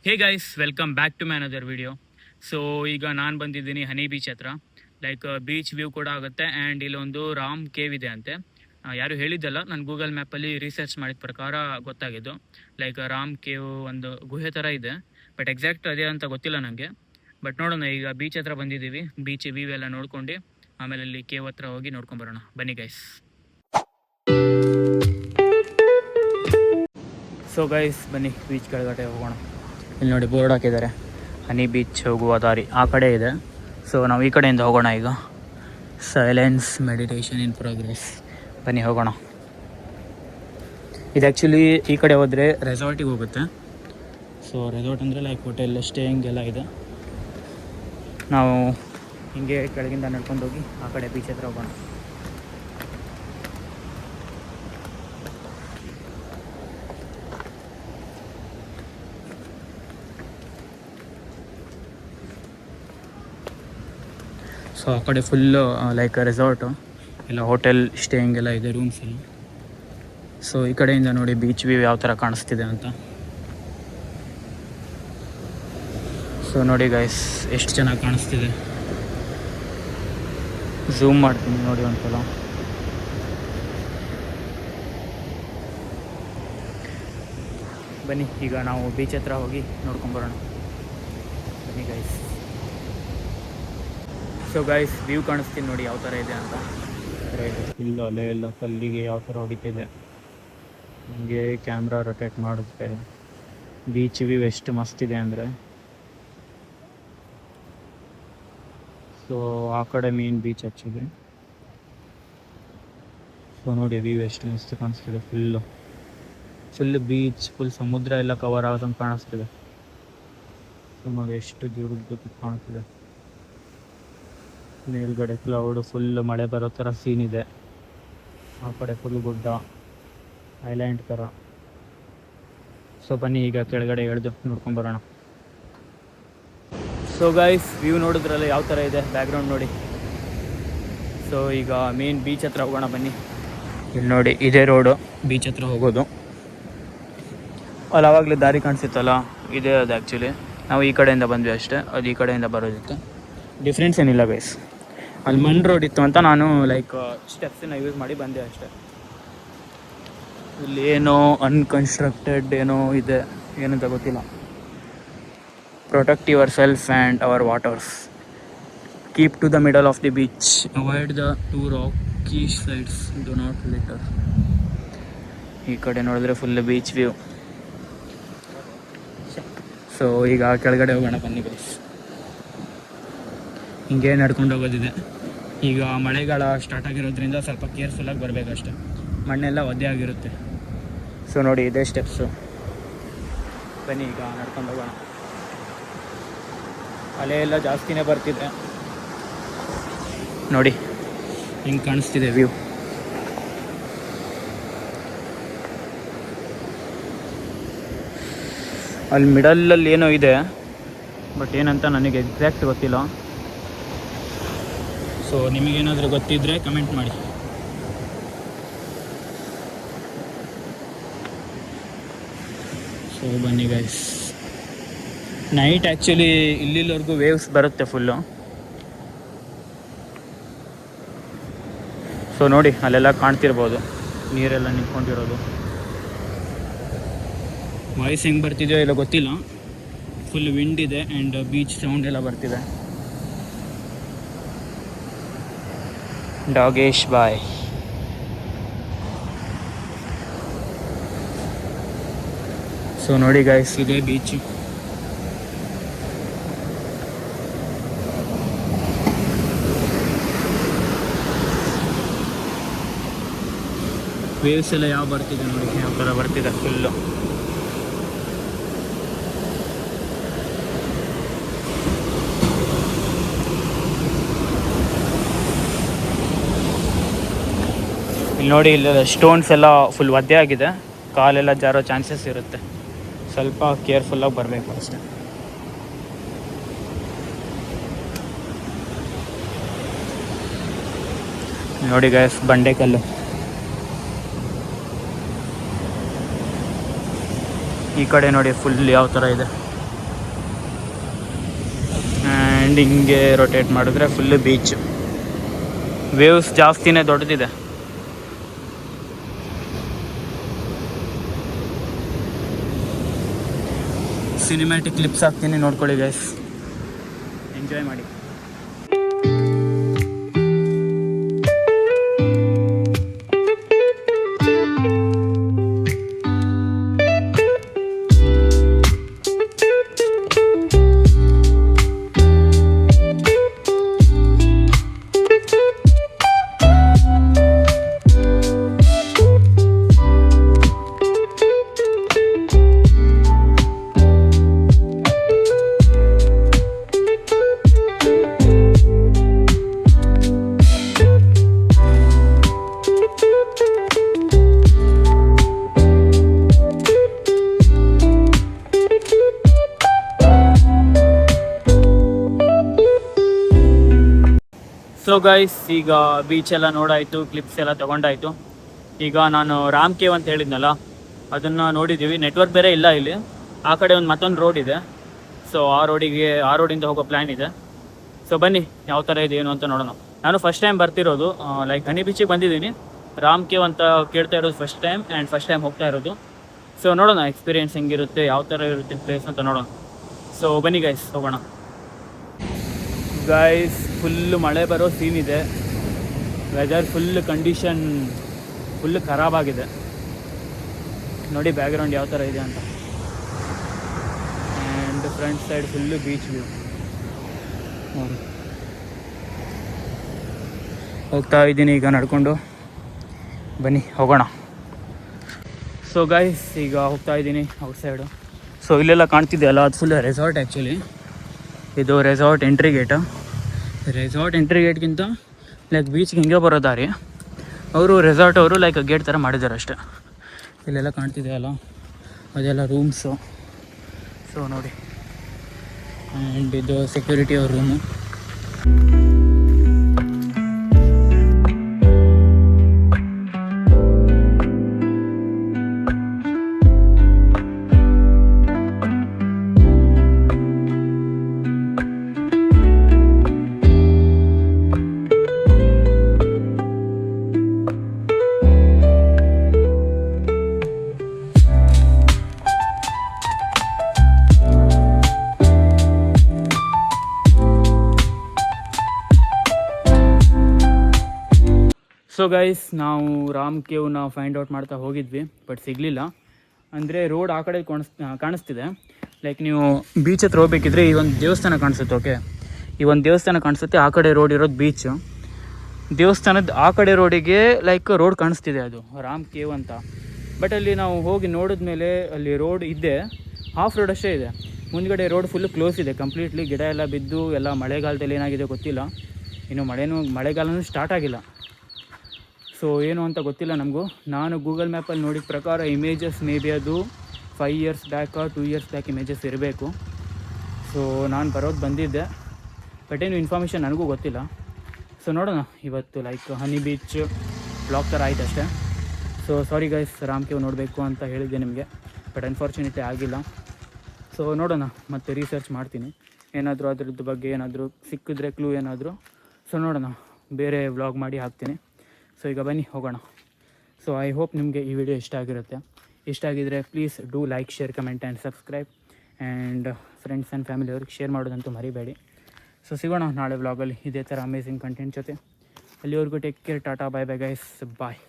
Hey guys, welcome back to my another video. So ಈಗ ನಾನು ಬಂದಿದ್ದೀನಿ ಹನಿ ಬೀಚ್ ಹತ್ರ. ಲೈಕ್ ಬೀಚ್ ವ್ಯೂ ಕೂಡ ಆಗುತ್ತೆ ಆ್ಯಂಡ್ ಇಲ್ಲೊಂದು ರಾಮ್ ಕೇವ್ ಇದೆ ಅಂತೆ. ಯಾರು ಹೇಳಿದ್ದಲ್ಲ, ನಾನು ಗೂಗಲ್ ಮ್ಯಾಪಲ್ಲಿ ರಿಸರ್ಚ್ ಮಾಡಿದ ಪ್ರಕಾರ ಗೊತ್ತಾಗಿದ್ದು. ಲೈಕ್ ರಾಮ್ ಕೇವ್ ಒಂದು ಗುಹೆ ಥರ ಇದೆ, ಬಟ್ ಎಕ್ಸಾಕ್ಟ್ ಅದೇ ಅಂತ ಗೊತ್ತಿಲ್ಲ ನನಗೆ. ಬಟ್ ನೋಡೋಣ, ಈಗ ಬೀಚ್ ಹತ್ರ ಬಂದಿದ್ದೀವಿ. ಬೀಚ್ ವ್ಯೂ ಎಲ್ಲ ನೋಡ್ಕೊಂಡು ಆಮೇಲೆ ಅಲ್ಲಿ ಕೇವ್ ಹತ್ರ ಹೋಗಿ ನೋಡ್ಕೊಂಬರೋಣ. ಬನ್ನಿ ಗೈಸ್. ಸೊ ಗೈಸ್ ಬನ್ನಿ, ಬೀಚ್ ಕೆಳಗಡೆ ಹೋಗೋಣ. ಇಲ್ಲಿ ನೋಡಿ ಬೋರ್ಡ್ ಹಾಕಿದ್ದಾರೆ, ಹನಿ ಬೀಚ್ ಹೋಗುವ ದಾರಿ ಆ ಕಡೆ ಇದೆ. ಸೊ ನಾವು ಈ ಕಡೆಯಿಂದ ಹೋಗೋಣ. ಈಗ ಸೈಲೆನ್ಸ್ ಮೆಡಿಟೇಷನ್ ಇನ್ ಪ್ರೋಗ್ರೆಸ್. ಬನ್ನಿ ಹೋಗೋಣ. ಇದು ಆ್ಯಕ್ಚುಲಿ ಈ ಕಡೆ ಹೋದರೆ ರೆಸಾರ್ಟಿಗೆ ಹೋಗುತ್ತೆ. ಸೊ ರೆಸಾರ್ಟ್ ಅಂದರೆ ಲೈಕ್ ಹೋಟೆಲ್ ಸ್ಟೇಯಿಂಗ್ ಎಲ್ಲ ಇದೆ. ನಾವು ಹಿಂಗೆ ಕೆಳಗಿಂದ ನಡ್ಕೊಂಡು ಹೋಗಿ ಆ ಕಡೆ ಬೀಚ್ ಹತ್ರ ಹೋಗೋಣ. ಸೊ ಆ ಕಡೆ ಫುಲ್ಲು ಲೈಕ್ ರೆಸಾರ್ಟು ಎಲ್ಲ, ಹೋಟೆಲ್ ಸ್ಟೇಯಿಂಗ್ ಎಲ್ಲ ಇದೆ, ರೂಮ್ಸ್ ಎಲ್ಲ. ಸೊ ಈ ಕಡೆಯಿಂದ ನೋಡಿ ಬೀಚ್ ವ್ಯೂ ಯಾವ ಥರ ಕಾಣಿಸ್ತಿದೆ ಅಂತ. ಸೊ ನೋಡಿ ಗೈಸ್, ಎಷ್ಟು ಚೆನ್ನಾಗಿ ಕಾಣಿಸ್ತಿದೆ. ಝೂಮ್ ಮಾಡ್ತೀನಿ ನೋಡಿ ಒಂದ್ಸಲ. ಬನ್ನಿ ಈಗ ನಾವು ಬೀಚ್ ಹತ್ರ ಹೋಗಿ ನೋಡ್ಕೊಂಬರೋಣ. ಬನ್ನಿ ಗೈಸ್. ಸೊ ಗೈಸ್, ವ್ಯೂ ಕಾಣಿಸ್ತೀನಿ ನೋಡಿ ಯಾವ ಥರ ಇದೆ ಅಂತ. ಇಲ್ಲ ಅಲ್ಲೇ ಎಲ್ಲ ಕಲ್ಲಿಗೆ ಯಾವ ಥರ ಹೊಡಿತಿದೆ, ಹಂಗೆ ಕ್ಯಾಮ್ರಾ ರೊಟೇಟ್ ಮಾಡುತ್ತೆ. ಬೀಚ್ ವ್ಯೂ ಎಷ್ಟು ಮಸ್ತಿದೆ ಅಂದರೆ. ಸೊ ಆ ಕಡೆ ಮೇನ್ ಬೀಚ್ ಆ್ಯಕ್ಚುಲಿ. ಸೊ ನೋಡಿ ವ್ಯೂ ಎಷ್ಟು ಮಸ್ತ್ ಕಾಣಿಸ್ತಿದೆ. ಫುಲ್ ಬೀಚ್, ಫುಲ್ ಸಮುದ್ರ ಎಲ್ಲ ಕವರ್ ಆಗೋದಂಗೆ ಕಾಣಿಸ್ತಿದೆ. ಸೊ ನೋಡಿ ಎಷ್ಟು ದೂರದ್ದು ಕಾಣಿಸ್ತಿದೆ. ಮೇಲ್ಗಡೆ ಕ್ಲೌಡ್, ಫುಲ್ ಮಳೆ ಬರೋ ಥರ ಸೀನ್ ಇದೆ. ಆ ಕಡೆ ಫುಲ್ ಗುಡ್ಡ, ಐಲ್ಯಾಂಡ್ ಥರ. ಸೊ ಬನ್ನಿ ಈಗ ಕೆಳಗಡೆ ಇಳಿದು ನೋಡ್ಕೊಂಬರೋಣ. ಸೊ ಗೈಸ್, ವ್ಯೂ ನೋಡಿದ್ರಲ್ಲ ಯಾವ ಥರ ಇದೆ, ಬ್ಯಾಕ್ಗ್ರೌಂಡ್ ನೋಡಿ. ಸೊ ಈಗ ಮೇನ್ ಬೀಚ್ ಹತ್ರ ಹೋಗೋಣ ಬನ್ನಿ. ಇಲ್ಲಿ ನೋಡಿ ಇದೇ ರೋಡು ಬೀಚ್ ಹತ್ರ ಹೋಗೋದು. ಅಲ್ಲಿ ಆವಾಗಲೇ ದಾರಿ ಕಾಣಿಸುತ್ತಲ್ಲ, ಇದೇ ಅದು ಆ್ಯಕ್ಚುಲಿ. ನಾವು ಈ ಕಡೆಯಿಂದ ಬಂದ್ವಿ ಅಷ್ಟೇ, ಅದು ಈ ಕಡೆಯಿಂದ ಬರೋದಿತ್ತು. ಡಿಫ್ರೆನ್ಸ್ ಏನಿಲ್ಲ ಗೈಸ್. ಅಲ್ಲಿ ಮಣ್ ರೋಡ್ ಇತ್ತು ಅಂತ ನಾನು ಲೈಕ್ ಸ್ಟೆಪ್ಸನ್ನ ಯೂಸ್ ಮಾಡಿ ಬಂದೆ ಅಷ್ಟೇ. ಇಲ್ಲಿ ಏನೋ ಅನ್ಕನ್ಸ್ಟ್ರಕ್ಟೆಡ್ ಏನೋ ಇದೆ, ಏನಂತ ಗೊತ್ತಿಲ್ಲ. Protect yourself and our waters. Keep to the middle of the beach. Avoid the two rocky sides. Do not litter. ಈ ಕಡೆ ನೋಡಿದ್ರೆ ಫುಲ್ ಬೀಚ್ ವ್ಯೂ. ಸೊ ಈಗ ಕೆಳಗಡೆ ಹೋಗೋಣ ಬನ್ನಿ ಗೈಸ್. ಹಿಂಗೆ ನಡ್ಕೊಂಡು ಹೋಗೋದಿದೆ. ಈಗ ಮಳೆಗಾಲ ಸ್ಟಾರ್ಟ್ ಆಗಿರೋದ್ರಿಂದ ಸ್ವಲ್ಪ ಕೇರ್ಫುಲ್ಲಾಗಿ ಬರಬೇಕಷ್ಟೆ, ಮಣ್ಣೆಲ್ಲ ಒದ್ದೆ ಆಗಿರುತ್ತೆ. ಸೊ ನೋಡಿ ಇದೇ ಸ್ಟೆಪ್ಸು. ಬನ್ನಿ ಈಗ ನಡ್ಕೊಂಡು ಹೋಗೋಣ. ಅಲೆ ಎಲ್ಲ ಜಾಸ್ತಿನೇ ಬರ್ತಿದೆ ನೋಡಿ, ಹಿಂಗೆ ಕಾಣಿಸ್ತಿದೆ ವ್ಯೂ. ಅಲ್ಲಿ ಮಿಡಲಲ್ಲಿ ಏನೋ ಇದೆ, ಬಟ್ ಏನಂತ ನನಗೆ ಎಕ್ಸಾಕ್ಟ್ ಗೊತ್ತಿಲ್ಲ. ಸೊ ನಿಮಗೇನಾದರೂ ಗೊತ್ತಿದ್ದರೆ ಕಮೆಂಟ್ ಮಾಡಿ. ಸೊ ಬನ್ನಿ ಗೈಸ್. ನೈಟ್ ಆ್ಯಕ್ಚುಲಿ ಇಲ್ಲಿವರೆಗೂ ವೇವ್ಸ್ ಬರುತ್ತೆ ಫುಲ್ಲು. ಸೊ ನೋಡಿ ಅಲ್ಲೆಲ್ಲ ಕಾಣ್ತಿರ್ಬೋದು ನೀರೆಲ್ಲ ನಿಂತ್ಕೊಂಡಿರೋದು. ವಾಯ್ಸ್ ಹೆಂಗೆ ಬರ್ತಿದೆಯೋ ಇಲ್ಲ ಗೊತ್ತಿಲ್ಲ. ಫುಲ್ ವಿಂಡ್ ಇದೆ ಆ್ಯಂಡ್ ಬೀಚ್ ಸೌಂಡ್ ಎಲ್ಲ ಬರ್ತಿದೆ. ಡಾಗೇಶ್ ಬಾಯ್. ಸೊ ನೋಡಿ ಗೈಸ್, ಇದೇ ಬೀಚ್. ವೇವ್ಸ್ ಎಲ್ಲ ಯಾವ ಬರ್ತಿದೆ ನೋಡಿ, ಯಾವ ಥರ ಬರ್ತಿದೆ ಫುಲ್ಲು. ಇಲ್ಲಿ ನೋಡಿ, ಇಲ್ಲ ಸ್ಟೋನ್ಸ್ ಎಲ್ಲ ಫುಲ್ ಒದ್ದೆ ಆಗಿದೆ, ಕಾಲೆಲ್ಲ ಜಾರೋ ಚಾನ್ಸಸ್ ಇರುತ್ತೆ. ಸ್ವಲ್ಪ ಕೇರ್ಫುಲ್ಲಾಗಿ ಬರಬೇಕು ಅಷ್ಟೇ. ನೋಡಿ ಗೈಸ್, ಬಂಡೆಕಲ್ಲು. ಈ ಕಡೆ ನೋಡಿ ಫುಲ್ ಯಾವ ಥರ ಇದೆ. ಆ್ಯಂಡ್ ಹಿಂಗೆ ರೊಟೇಟ್ ಮಾಡಿದ್ರೆ ಫುಲ್ಲು ಬೀಚ್. ವೇವ್ಸ್ ಜಾಸ್ತಿನೇ ದೊಡ್ಡದಿದೆ. ಸಿನಿಮ್ಯಾಟಿಕ್ ಕ್ಲಿಪ್ಸ್ ಹಾಕ್ತೀನಿ, ನೋಡ್ಕೊಳ್ಳಿ ಗೈಸ್, ಎಂಜಾಯ್ ಮಾಡಿ. ಸೊ ಗೈಸ್, ಈಗ ಬೀಚ್ ಎಲ್ಲ ನೋಡಾಯಿತು, ಕ್ಲಿಪ್ಸ್ ಎಲ್ಲ ತೊಗೊಂಡಾಯಿತು. ಈಗ ನಾನು ರಾಮ್ ಕೇವ್ ಅಂತ ಹೇಳಿದ್ನಲ್ಲ, ಅದನ್ನು ನೋಡಿದ್ದೀವಿ. ನೆಟ್ವರ್ಕ್ ಬೇರೆ ಇಲ್ಲ ಇಲ್ಲಿ. ಆ ಕಡೆ ಒಂದು ಮತ್ತೊಂದು ರೋಡ್ ಇದೆ. ಸೊ ಆ ರೋಡಿಂದ ಹೋಗೋ ಪ್ಲ್ಯಾನ್ ಇದೆ. ಸೊ ಬನ್ನಿ, ಯಾವ ಥರ ಇದೆ ಏನು ಅಂತ ನೋಡೋಣ. ನಾನು ಫಸ್ಟ್ ಟೈಮ್ ಬರ್ತಿರೋದು, ಲೈಕ್ ಹನಿ ಬೀಚಿಗೆ ಬಂದಿದ್ದೀನಿ. ರಾಮ್ ಕೇವ್ ಅಂತ ಕೇಳ್ತಾ ಇರೋದು first time, and first time ಹೋಗ್ತಾ ಇರೋದು. ಸೊ ನೋಡೋಣ ಎಕ್ಸ್ಪೀರಿಯೆನ್ಸ್ ಹೆಂಗಿರುತ್ತೆ, ಯಾವ ಥರ ಇರುತ್ತೆ ಪ್ಲೇಸ್ ಅಂತ ನೋಡೋಣ. ಸೊ ಬನ್ನಿ ಗೈಸ್, ಹೋಗೋಣ. ಗೈಸ್, ಫುಲ್ಲು ಮಳೆ ಬರೋ ಸೀನ್ ಇದೆ. ವೆದರ್ ಫುಲ್ ಕಂಡೀಷನ್ ಫುಲ್ ಖರಾಬಾಗಿದೆ. ನೋಡಿ ಬ್ಯಾಕ್ಗ್ರೌಂಡ್ ಯಾವ ಥರ ಇದೆ ಅಂತ. And front side full beach view ನೋಡಿ. ಹೋಗ್ತಾ ಇದ್ದೀನಿ ಈಗ ನಡ್ಕೊಂಡು. ಬನ್ನಿ ಹೋಗೋಣ. ಸೊ ಗೈಸ್, ಈಗ ಹೋಗ್ತಾ ಇದ್ದೀನಿ ಔಟ್ ಸೈಡು. ಸೊ ಇಲ್ಲೆಲ್ಲ ಕಾಣ್ತಿದೆಯಲ್ಲ, ಅದು ಫುಲ್ ರೆಸಾರ್ಟ್ ಆ್ಯಕ್ಚುಲಿ. ಇದು resort entry gate. Resort entry ಗೇಟ್ಗಿಂತ ಲೈಕ್ ಬೀಚ್ಗೆ ಹಿಂಗೆ ಬರೋ ದಾರಿ. ಅವರು ರೆಸಾರ್ಟ್ ಅವರು ಲೈಕ್ ಗೇಟ್ ಥರ ಮಾಡಿದ್ದಾರೆ ಅಷ್ಟೇ. ಇಲ್ಲೆಲ್ಲ ಕಾಣ್ತಿದೆಯಲ್ಲ, ಅದೆಲ್ಲ ರೂಮ್ಸು. ಸೊ ನೋಡಿ, ಆ್ಯಂಡ್ ಇದು ಸೆಕ್ಯೂರಿಟಿ ಅವ್ರ ರೂಮು. ಸೊ ಗೈಸ್, ನಾವು ರಾಮ್ ಕೇವ್ನ ಫೈಂಡ್ ಔಟ್ ಮಾಡ್ತಾ ಹೋಗಿದ್ವಿ, ಬಟ್ ಸಿಗಲಿಲ್ಲ. ಅಂದರೆ ರೋಡ್ ಆ ಕಡೆ ಕಾಣಿಸ್ತಿದೆ. ಲೈಕ್ ನೀವು ಬೀಚ್ ಹತ್ರ ಹೋಗ್ಬೇಕಿದ್ರೆ ಈ ಒಂದು ದೇವಸ್ಥಾನ ಕಾಣಿಸುತ್ತೆ. ಓಕೆ, ಈ ಒಂದು ದೇವಸ್ಥಾನ ಕಾಣಿಸುತ್ತೆ. ಆ ಕಡೆ ರೋಡ್ ಇರೋದು ಬೀಚು. ದೇವಸ್ಥಾನದ ಆ ಕಡೆ ರೋಡಿಗೆ ಲೈಕ್ ರೋಡ್ ಕಾಣಿಸ್ತಿದೆ, ಅದು ರಾಮ್ ಕೇವ್ ಅಂತ. ಬಟ್ ಅಲ್ಲಿ ನಾವು ಹೋಗಿ ನೋಡಿದ್ಮೇಲೆ ಅಲ್ಲಿ ರೋಡ್ ಇದೆ, ಹಾಫ್ ರೋಡ್ ಅಷ್ಟೇ ಇದೆ. ಮುಂದ್ಗಡೆ ರೋಡ್ ಫುಲ್ಲು ಕ್ಲೋಸ್ ಇದೆ ಕಂಪ್ಲೀಟ್ಲಿ. ಗಿಡ ಎಲ್ಲ ಬಿದ್ದು ಎಲ್ಲ ಮಳೆಗಾಲದಲ್ಲಿ ಏನಾಗಿದೆ ಗೊತ್ತಿಲ್ಲ. ಇನ್ನು ಮಳೆಗಾಲನೂ ಸ್ಟಾರ್ಟ್ ಆಗಿಲ್ಲ. ಸೊ ಏನು ಅಂತ ಗೊತ್ತಿಲ್ಲ ನಮಗೂ. ನಾನು ಗೂಗಲ್ ಮ್ಯಾಪಲ್ಲಿ ನೋಡಿದ ಪ್ರಕಾರ ಇಮೇಜಸ್ ಮೇ ಬಿ ಅದು 5 years back 2 years back images ಇರಬೇಕು. ಸೊ ನಾನು ಬಂದಿದ್ದೆ, ಬಟ್ ಏನು ಇನ್ಫಾರ್ಮೇಷನ್ ನನಗೂ ಗೊತ್ತಿಲ್ಲ. ಸೊ ನೋಡೋಣ, ಇವತ್ತು ಲೈಕ್ ಹನಿ ಬೀಚ್ ಬ್ಲಾಗ್ ಥರ ಆಯ್ತು ಅಷ್ಟೇ. So sorry guys, Ram cave ನೋಡಬೇಕು ಅಂತ ಹೇಳಿದ್ದೆ ನಿಮಗೆ, ಬಟ್ ಅನ್ಫಾರ್ಚುನೇಟ್ಲಿ ಆಗಿಲ್ಲ. ಸೊ ನೋಡೋಣ, ಮತ್ತೆ ರಿಸರ್ಚ್ ಮಾಡ್ತೀನಿ. ಏನಾದರೂ ಅದ್ರದ್ದು ಬಗ್ಗೆ ಏನಾದರೂ ಸಿಕ್ಕಿದ್ರೆ ಕ್ಲೂ ಏನಾದರೂ, ಸೊ ನೋಡೋಣ, ಬೇರೆ ವ್ಲಾಗ್ ಮಾಡಿ ಹಾಕ್ತೀನಿ. ಸೊ ಈಗ ಬನ್ನಿ ಹೋಗೋಣ. ಸೊ ಐ ಹೋಪ್ ನಿಮಗೆ ಈ ವಿಡಿಯೋ ಇಷ್ಟ ಆಗಿರುತ್ತೆ. ಇಷ್ಟ ಆಗಿದರೆ please do like, share, comment and subscribe. And friends and ಫ್ಯಾಮಿಲಿಯವ್ರಿಗೆ ಶೇರ್ ಮಾಡೋದಂತೂ ಮರಿಬೇಡಿ. ಸೊ ಸಿಗೋಣ ನಾಳೆ ವ್ಲಾಗಲ್ಲಿ ಇದೇ ಥರ ಅಮೇಝಿಂಗ್ ಕಂಟೆಂಟ್ ಜೊತೆ. ಅಲ್ಲಿವರೆಗೂ take care, ta-ta, bye bye guys, ಬಾಯ್.